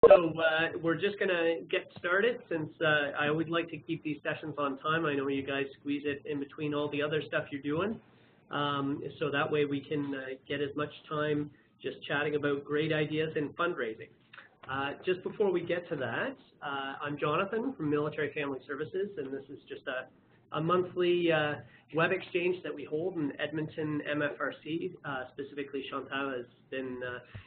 So we're just going to get started since I always like to keep these sessions on time. I know you guys squeeze it in between all the other stuff you're doing. So that way we can get as much time just chatting about great ideas in fundraising. Just before we get to that, I'm Jonathan from Military Family Services, and this is just a monthly web exchange that we hold in Edmonton MFRC. Specifically, Chantal has been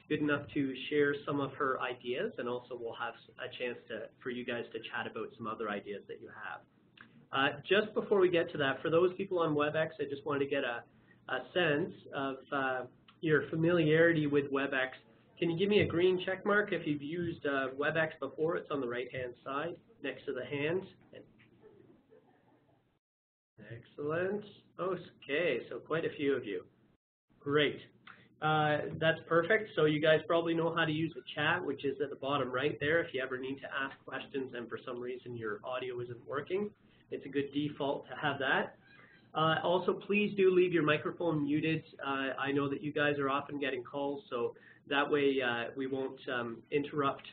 good enough to share some of her ideas, and also we'll have a chance for you guys to chat about some other ideas that you have. Just before we get to that, for those people on WebEx, I just wanted to get a sense of your familiarity with WebEx. Can you give me a green check mark if you've used WebEx before? It's on the right-hand side next to the hand. Excellent. Okay, so quite a few of you. Great. That's perfect. So you guys probably know how to use the chat, which is at the bottom right there. If you ever need to ask questions and for some reason your audio isn't working, it's a good default to have that. Also, please do leave your microphone muted. I know that you guys are often getting calls, so that way we won't interrupt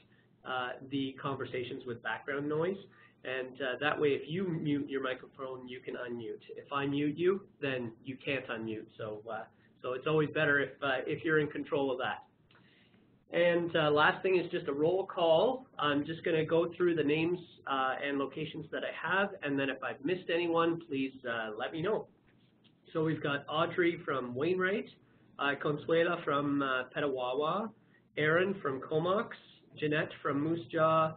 the conversations with background noise. And that way, if you mute your microphone, you can unmute. If I mute you, then you can't unmute. So it's always better if you're in control of that. And last thing is just a roll call. I'm just going to go through the names and locations that I have, and then if I've missed anyone, please let me know. So we've got Audrey from Wainwright, Consuela from Petawawa, Aaron from Comox, Jeanette from Moose Jaw,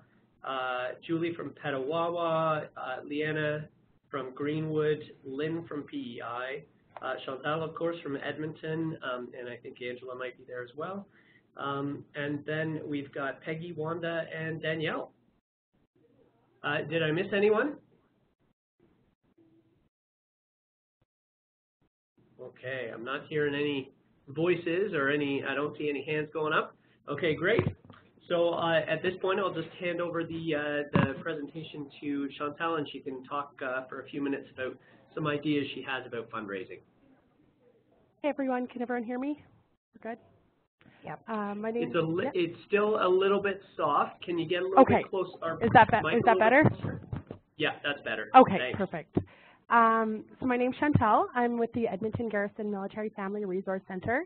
Julie from Petawawa, Leanna from Greenwood, Lynn from PEI, Chantal, of course, from Edmonton, and I think Angela might be there as well. And then we've got Peggy, Wanda, and Danielle. Did I miss anyone? Okay, I'm not hearing any voices or I don't see any hands going up. Okay, great. So at this point, I'll just hand over the presentation to Chantal, and she can talk for a few minutes about some ideas she has about fundraising. Hey everyone, can everyone hear me? We're good? Yep. My name It's still a little bit soft. Can you get a little bit closer? Is that better? Yeah, that's better. Okay, thanks. Perfect. So my name's Chantal. I'm with the Edmonton Garrison Military Family Resource Center.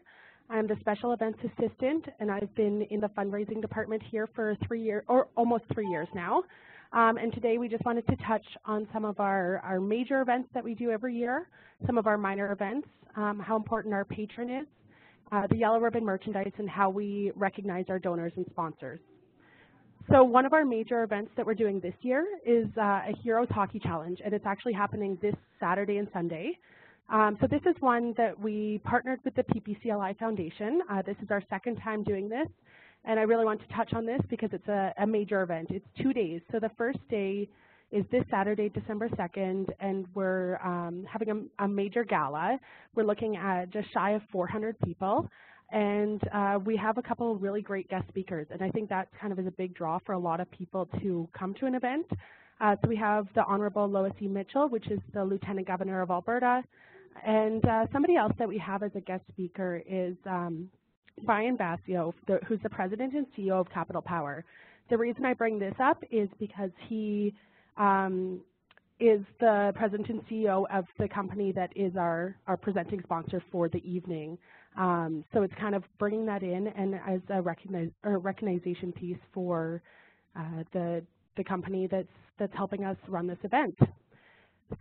I'm the Special Events Assistant, and I've been in the fundraising department here for 3 years, or almost 3 years now. And today we just wanted to touch on some of our major events that we do every year, some of our minor events, how important our patron is, the Yellow Ribbon merchandise, and how we recognize our donors and sponsors. So one of our major events that we're doing this year is a Heroes Hockey Challenge, and it's actually happening this Saturday and Sunday. So this is one that we partnered with the PPCLI Foundation. This is our second time doing this, and I really want to touch on this because it's a major event. It's 2 days. So the first day is this Saturday, December 2nd, and we're having a major gala. We're looking at just shy of 400 people, and we have a couple of really great guest speakers, and I think that kind of is a big draw for a lot of people to come to an event. So we have the Honorable Lois E. Mitchell, which is the Lieutenant Governor of Alberta, and somebody else that we have as a guest speaker is Brian Basio, who's the President and CEO of Capital Power. The reason I bring this up is because he is the President and CEO of the company that is our presenting sponsor for the evening. So it's kind of bringing that in and as a recognition piece for the company that's helping us run this event.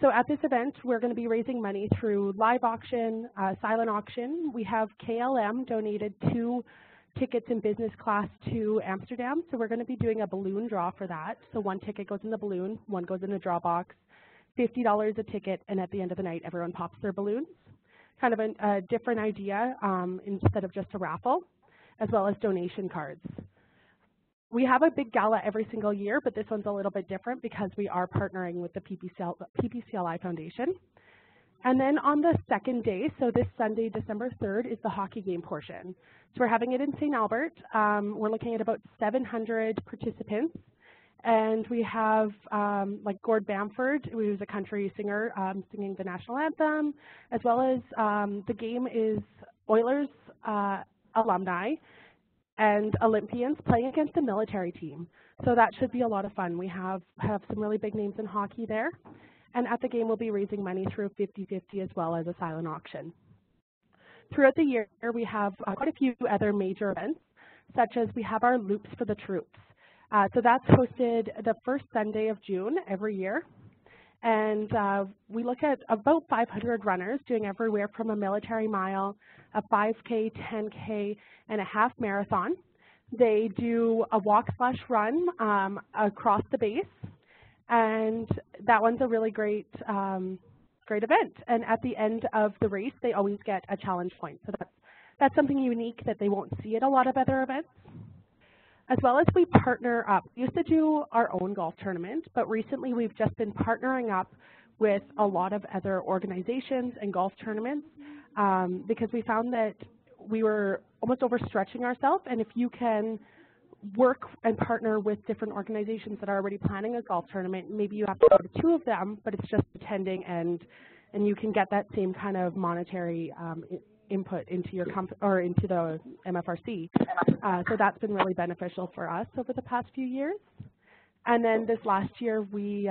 So at this event, we're going to be raising money through live auction, silent auction. We have KLM donated 2 tickets in business class to Amsterdam, so we're going to be doing a balloon draw for that. So 1 ticket goes in the balloon, 1 goes in a draw box, $50 a ticket, and at the end of the night, everyone pops their balloons. Kind of a different idea instead of just a raffle, as well as donation cards. We have a big gala every single year, but this one's a little bit different because we are partnering with the PPCLI Foundation. And then on the second day, so this Sunday, December 3rd, is the hockey game portion. So we're having it in St. Albert. We're looking at about 700 participants. And we have like Gord Bamford, who's a country singer, singing the national anthem, as well as the game is Oilers alumni. and Olympians playing against a military team. So that should be a lot of fun. We have some really big names in hockey there. And at the game, we'll be raising money through 50-50 as well as a silent auction. Throughout the year, we have quite a few other major events, such as we have our Loops for the Troops. So that's hosted the first Sunday of June every year. And we look at about 500 runners doing everywhere from a military mile, a 5K, 10K, and a half marathon. They do a walk/run across the base, and that one's a really great event. And at the end of the race, they always get a challenge point. So that's something unique that they won't see at a lot of other events. As well as we partner up. We used to do our own golf tournament, but recently we've just been partnering up with a lot of other organizations and golf tournaments because we found that we were almost overstretching ourselves, and if you can work and partner with different organizations that are already planning a golf tournament, maybe you have to go to 2 of them, but it's just attending, and you can get that same kind of monetary input into your into the MFRC. So that's been really beneficial for us over the past few years. And then this last year, we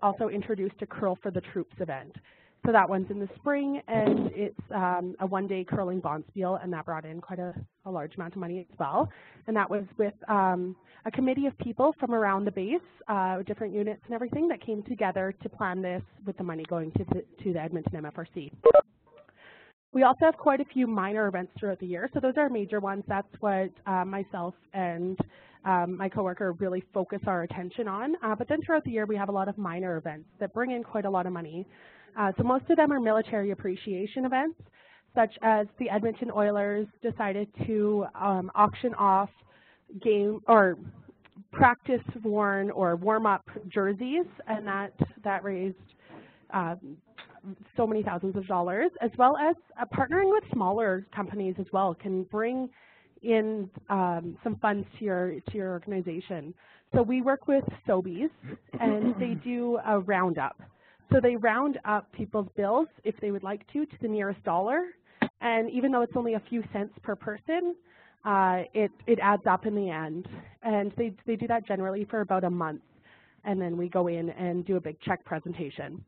also introduced a Curl for the Troops event. So that one's in the spring, and it's a one-day curling bonspiel, and that brought in quite a large amount of money as well. And that was with a committee of people from around the base, different units and everything that came together to plan this with the money going to the Edmonton MFRC. We also have quite a few minor events throughout the year, so those are major ones. That's what myself and my coworker really focus our attention on. But then throughout the year, we have a lot of minor events that bring in quite a lot of money. So most of them are military appreciation events, such as the Edmonton Oilers decided to auction off game or practice worn or warm-up jerseys, and that raised so many thousands of dollars, as well as partnering with smaller companies as well can bring in some funds to your organization. So we work with Sobeys, and they do a roundup. So they round up people's bills, if they would like to the nearest dollar, and even though it's only a few cents per person, it adds up in the end. And they do that generally for about a month, and then we go in and do a big check presentation.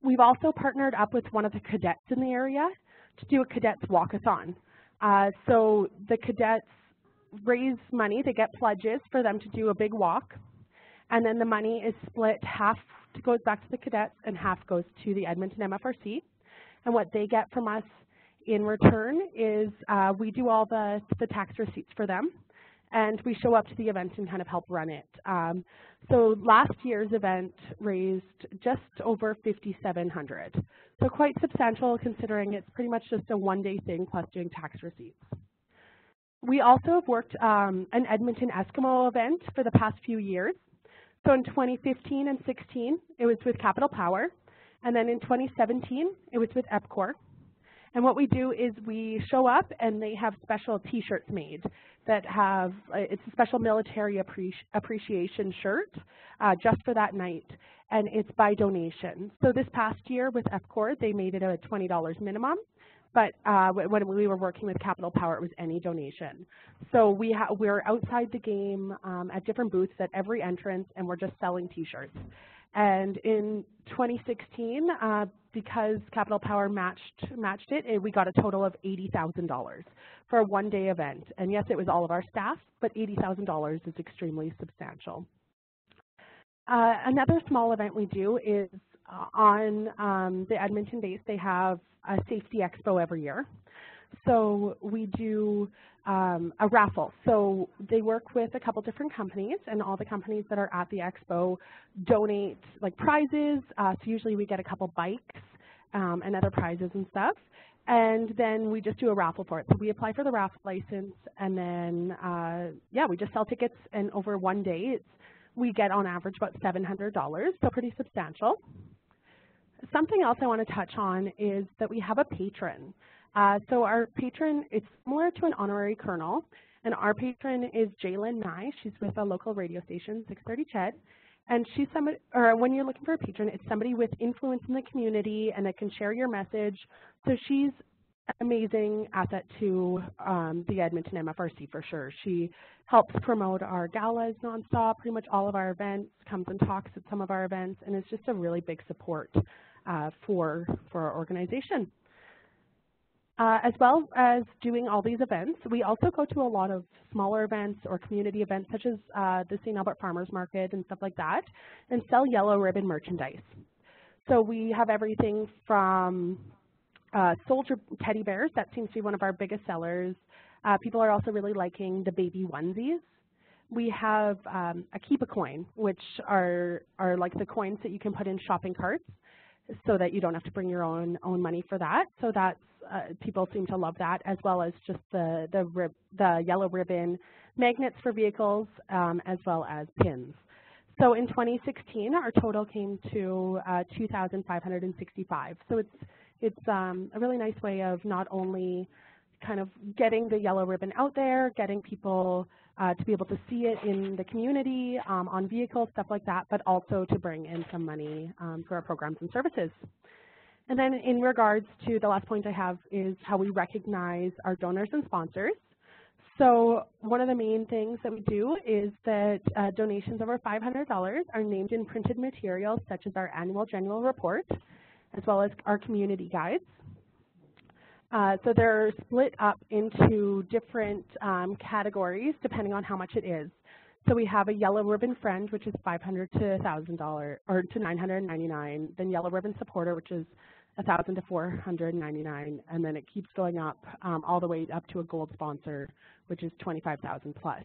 We've also partnered up with one of the cadets in the area to do a cadets walkathon. So the cadets raise money, they get pledges for them to do a big walk, and then the money is split, half goes back to the cadets and half goes to the Edmonton MFRC. And what they get from us in return is we do all the tax receipts for them, and we show up to the event and kind of help run it. So last year's event raised just over $5,700. So quite substantial considering it's pretty much just a one-day thing plus doing tax receipts. We also have worked an Edmonton Eskimo event for the past few years. So in 2015 and 16, it was with Capital Power. And then in 2017, it was with EPCOR. And what we do is we show up and they have special t-shirts made that have, it's a special military appreciation shirt just for that night, and it's by donation. So this past year with EPCOR, they made it a $20 minimum, but when we were working with Capital Power, it was any donation. So we're outside the game at different booths at every entrance, and we're just selling t-shirts. And in 2016, because Capital Power matched it, we got a total of $80,000 for a one-day event. And yes, it was all of our staff, but $80,000 is extremely substantial. Another small event we do is on the Edmonton base, they have a safety expo every year. So we do a raffle. So they work with a couple different companies, and all the companies that are at the expo donate like prizes. So usually we get a couple bikes and other prizes and stuff. And then we just do a raffle for it. So we apply for the raffle license, and then yeah, we just sell tickets. And over one day, we get on average about $700, so pretty substantial. Something else I want to touch on is that we have a patron. So our patron is similar to an honorary colonel, and our patron is Jalen Nye. She's with a local radio station, 630 CHED, and she's somebody, or when you're looking for a patron, it's somebody with influence in the community and that can share your message. So she's amazing asset to the Edmonton MFRC for sure. She helps promote our galas nonstop, pretty much all of our events, comes and talks at some of our events, and is just a really big support for our organization. As well as doing all these events, we also go to a lot of smaller events or community events such as the St. Albert Farmers Market and stuff like that, and sell yellow ribbon merchandise. So we have everything from soldier teddy bears, that seems to be one of our biggest sellers. People are also really liking the baby onesies. We have a Keep a Coin, which are like the coins that you can put in shopping carts so that you don't have to bring your own money for that. So that's, people seem to love that, as well as just the yellow ribbon magnets for vehicles, as well as pins. So in 2016, our total came to 2,565. So it's a really nice way of not only kind of getting the yellow ribbon out there, getting people to be able to see it in the community, on vehicles, stuff like that, but also to bring in some money for our programs and services. And then in regards to the last point I have is how we recognize our donors and sponsors. So one of the main things that we do is that donations over $500 are named in printed materials such as our annual general report, as well as our community guides. So they're split up into different categories depending on how much it is. So we have a yellow ribbon friend, which is $500 to $1,000 or to $999. Then yellow ribbon supporter, which is $1,000 to $499, and then it keeps going up all the way up to a gold sponsor, which is $25,000 plus.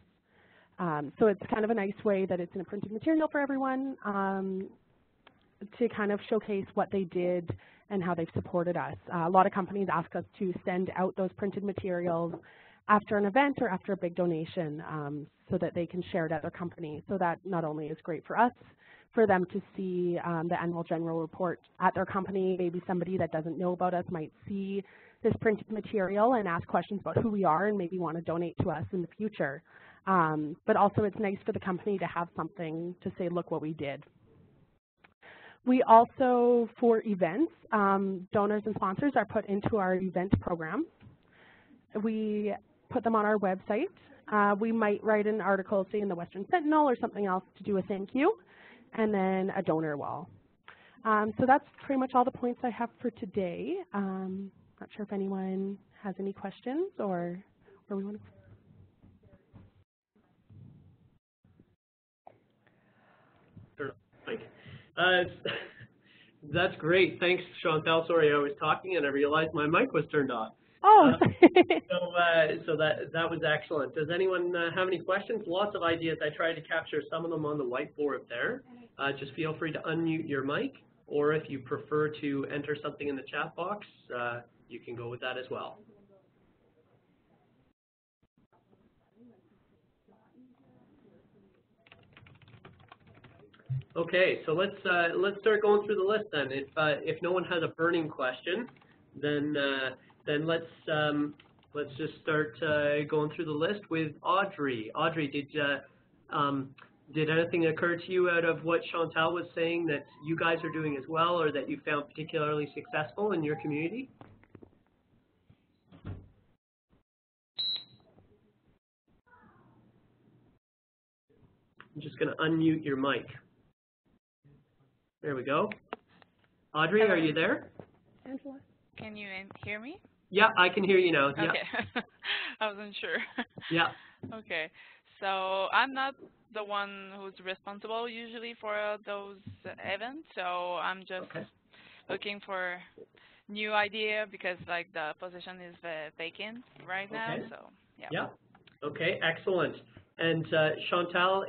So it's kind of a nice way that it's in a printed material for everyone to kind of showcase what they did and how they've supported us. A lot of companies ask us to send out those printed materials after an event or after a big donation so that they can share it at their company. So that not only is great for us, for them to see the annual general report at their company. Maybe somebody that doesn't know about us might see this printed material and ask questions about who we are and maybe want to donate to us in the future. But also it's nice for the company to have something to say, look what we did. We also, for events, donors and sponsors are put into our event program. We put them on our website. We might write an article, say in the Western Sentinel or something else to do a thank you, and then a donor wall. So that's pretty much all the points I have for today. Not sure if anyone has any questions or where we want to. That's great. Thanks, Chantal. Sorry, I was talking and I realized my mic was turned off. Oh, so that was excellent. Does anyone have any questions? Lots of ideas. I tried to capture some of them on the whiteboard there. Just feel free to unmute your mic, or if you prefer to enter something in the chat box, you can go with that as well. Okay, so let's start going through the list then. If no one has a burning question, then let's just start going through the list with Audrey. Audrey, did anything occur to you out of what Chantal was saying that you guys are doing as well, or that you found particularly successful in your community? I'm just going to unmute your mic. There we go. Audrey, are you there? Angela? Can you hear me? Yeah, I can hear you now. Yeah. Okay. I wasn't sure. Yeah. Okay. So I'm not the one who's responsible usually for those events, so I'm just looking for new idea because like the position is vacant right now. So yeah. Yeah. Okay. Excellent. And Chantal,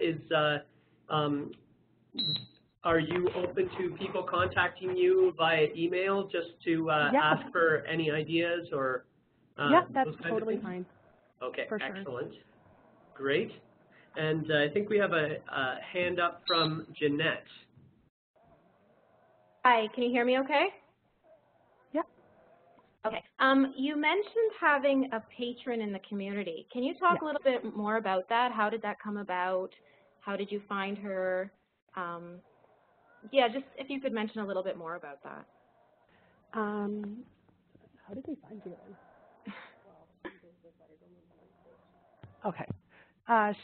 are you open to people contacting you via email just to ask for any ideas or? Yeah, that's totally fine. Okay. For excellent. Sure. Great. And I think we have a hand up from Jeanette. Hi, can you hear me okay? Yeah. Okay. You mentioned having a patron in the community. Can you talk a little bit more about that? How did that come about? How did you find her? Yeah, just if you could mention a little bit more about that. How did they find you? Okay.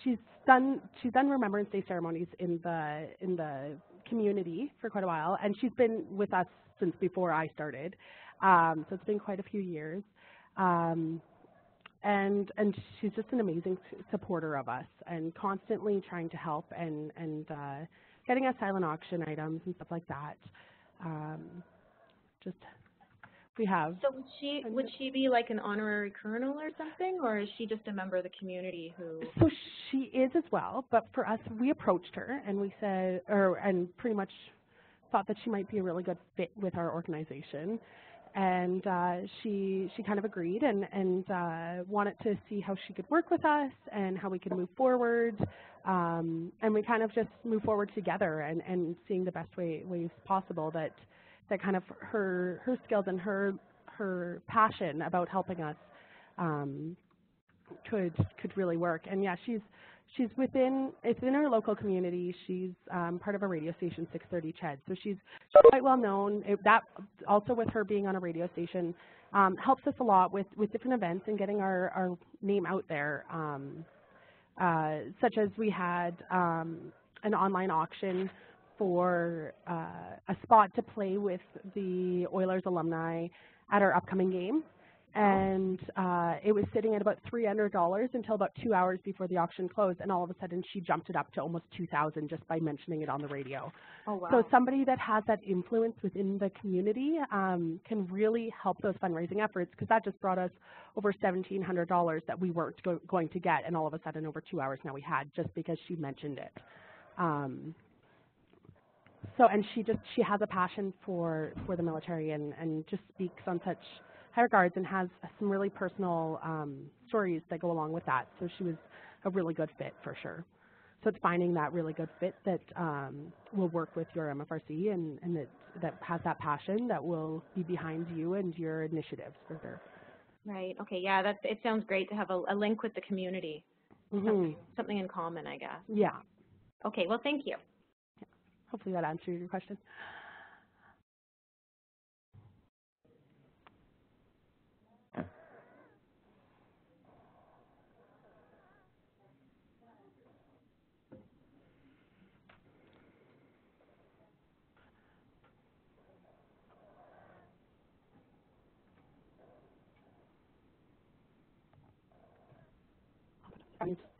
She's done Remembrance Day ceremonies in the community for quite a while, and she's been with us since before I started. So it's been quite a few years. And she's just an amazing supporter of us, and constantly trying to help and getting us silent auction items and stuff like that. Just we have. So would she be like an honorary colonel or something, or is she just a member of the community who? So she is as well, but for us, we approached her and we said, and pretty much thought that she might be a really good fit with our organization. And she kind of agreed and wanted to see how she could work with us and how we could move forward. And we kind of just move forward together and seeing the best ways possible that kind of her skills and her passion about helping us could really work. And yeah, it's in our local community. She's part of a radio station, 630 CHED. So she's quite well known. That also, with her being on a radio station, helps us a lot with different events and getting our name out there. Such as we had an online auction for a spot to play with the Oilers alumni at our upcoming game. And it was sitting at about $300 until about 2 hours before the auction closed, and all of a sudden she jumped it up to almost $2,000 just by mentioning it on the radio. Oh, wow. So somebody that has that influence within the community can really help those fundraising efforts, because that just brought us over $1,700 that we weren't going to get, and all of a sudden over 2 hours now we had, just because she mentioned it. And she has a passion for the military and just speaks on such high regards and has some really personal stories that go along with that. So she was a really good fit for sure. So it's finding that really good fit that will work with your MFRC and that has that passion that will be behind you and your initiatives for sure. Right. Okay. Yeah. It sounds great to have a link with the community. Mm-hmm. Something in common, I guess. Yeah. Okay. Well, thank you. Yeah. Hopefully that answered your question.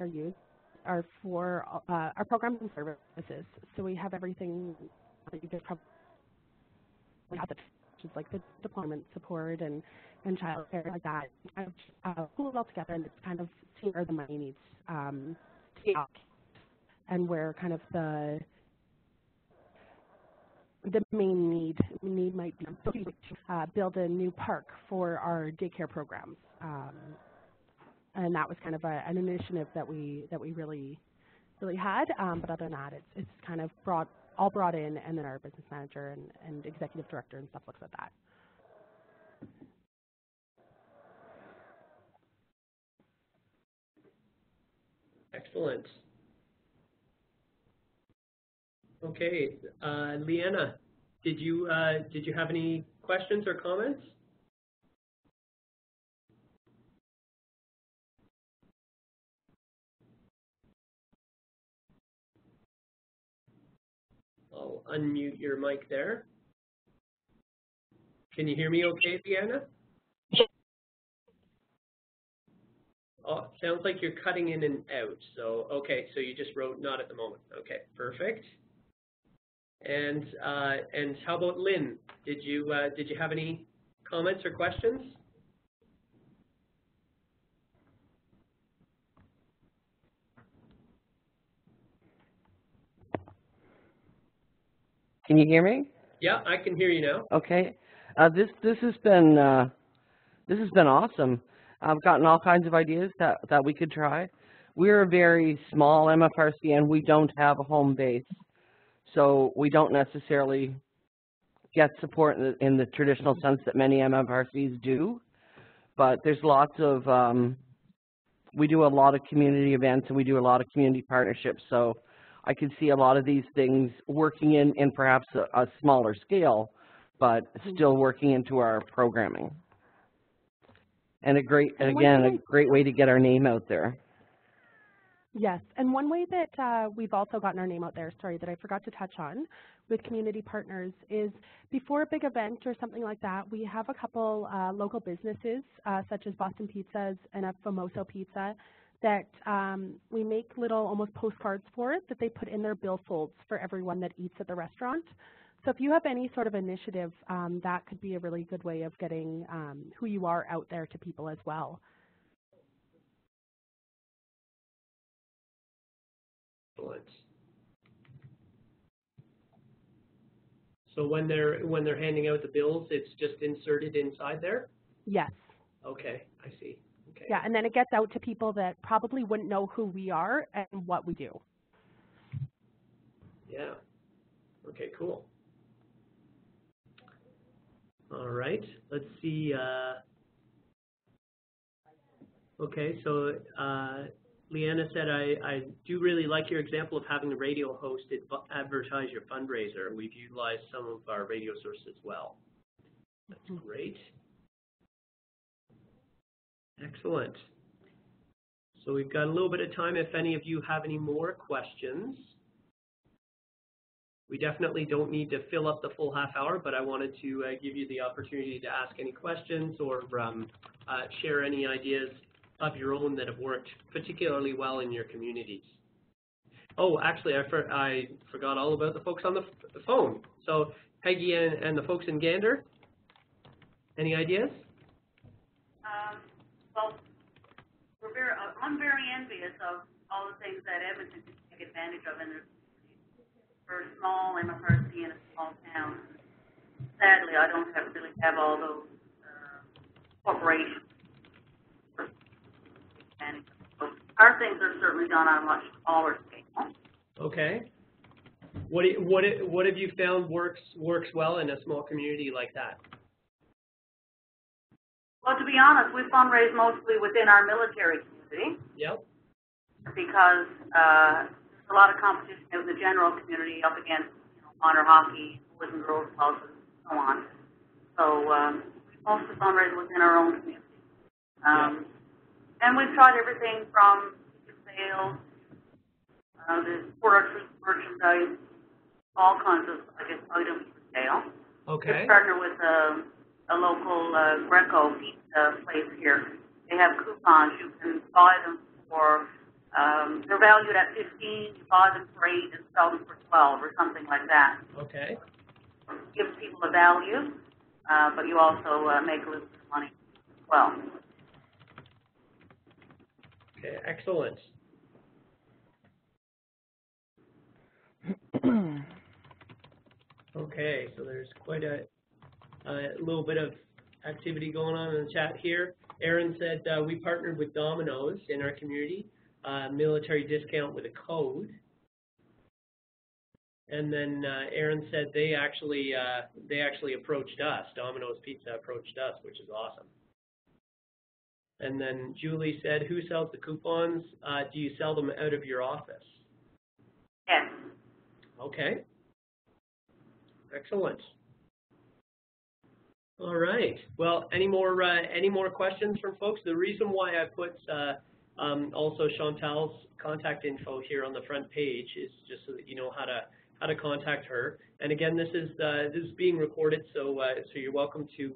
Are used are for our programs and services. So we have everything that you could probably have, which is like the deployment support and child care like that. Kind of pull it all together and it's kind of seeing where the money needs to be out and where kind of the main need might be to build a new park for our daycare programs. And that was kind of an initiative that we really had. But other than that, it's kind of brought in, and then our business manager and executive director and stuff looks at that. Excellent. Okay, Leanna, did you have any questions or comments? I'll unmute your mic there. Can you hear me okay, Leanna? Oh, sounds like you're cutting in and out. So, okay, so you just wrote not at the moment. Okay, perfect. And how about Lynn? Did you have any comments or questions? Can you hear me? Yeah, I can hear you now. Okay. This has been awesome. I've gotten all kinds of ideas that we could try. We're a very small MFRC and we don't have a home base, so we don't necessarily get support in the traditional sense that many MFRCs do. But there's lots of we do a lot of community events and we do a lot of community partnerships. So I could see a lot of these things working in perhaps a smaller scale, but still working into our programming. and a great way to get our name out there. Yes, and one way that we've also gotten our name out there, sorry, that I forgot to touch on with community partners is before a big event or something like that, we have a couple local businesses such as Boston Pizzas and a Famoso Pizza that we make little almost postcards for that they put in their billfolds for everyone that eats at the restaurant. So if you have any sort of initiative, that could be a really good way of getting who you are out there to people as well. Excellent. So when they're handing out the bills, it's just inserted inside there? Yes. Okay, I see. Okay. Yeah, and then it gets out to people that probably wouldn't know who we are and what we do. Yeah. Okay, cool. All right, let's see. Okay, so Leanna said, I do really like your example of having a radio host advertise your fundraiser. We've utilized some of our radio sources as well. That's great. Excellent. So we've got a little bit of time if any of you have any more questions. We definitely don't need to fill up the full half hour, but I wanted to give you the opportunity to ask any questions or share any ideas of your own that have worked particularly well in your communities. Oh, actually, I forgot all about the folks on the phone. So Peggy and the folks in Gander, any ideas? Well, I'm very envious of all the things that Edmonton can take advantage of in their for a small MFRC in a small town. Sadly, I don't really have all those corporations. So our things are certainly done on a much smaller scale. Okay. What have you found works well in a small community like that? Well, to be honest, we fundraise mostly within our military community. Yep. Because there's a lot of competition in the general community up against minor hockey, boys and girls clubs, and so on. So we mostly fundraise within our own community. And we've tried everything from sales, the forestry merchandise, all kinds of, items for sale. Okay. We partner with a local Greco pizza place here. They have coupons. You can buy them for, they're valued at $15, you buy them for $8 and sell them for $12 or something like that. Okay. Gives people a value, but you also make a little bit of money as well. Okay, excellent. Okay, so there's quite a little bit of activity going on in the chat here. Aaron said we partnered with Domino's in our community, military discount with a code. And then Aaron said they actually approached us. Domino's Pizza approached us, which is awesome. And then Julie said, who sells the coupons? Do you sell them out of your office? Yes. Okay. Excellent. All right. Well, any more questions from folks? The reason why I put also Chantal's contact info here on the front page is just so that you know how to contact her. And again, this is being recorded, so you're welcome to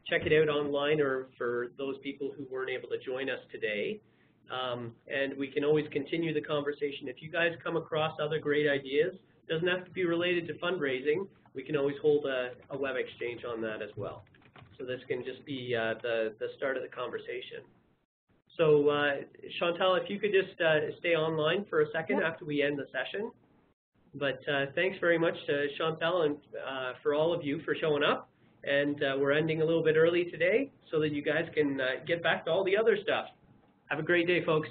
check it out online, or for those people who weren't able to join us today. And we can always continue the conversation. If you guys come across other great ideas, doesn't have to be related to fundraising. We can always hold a web exchange on that as well. So this can just be the start of the conversation. So Chantal, if you could just stay online for a second after we end the session. But thanks very much to Chantal and for all of you for showing up. And we're ending a little bit early today so that you guys can get back to all the other stuff. Have a great day, folks.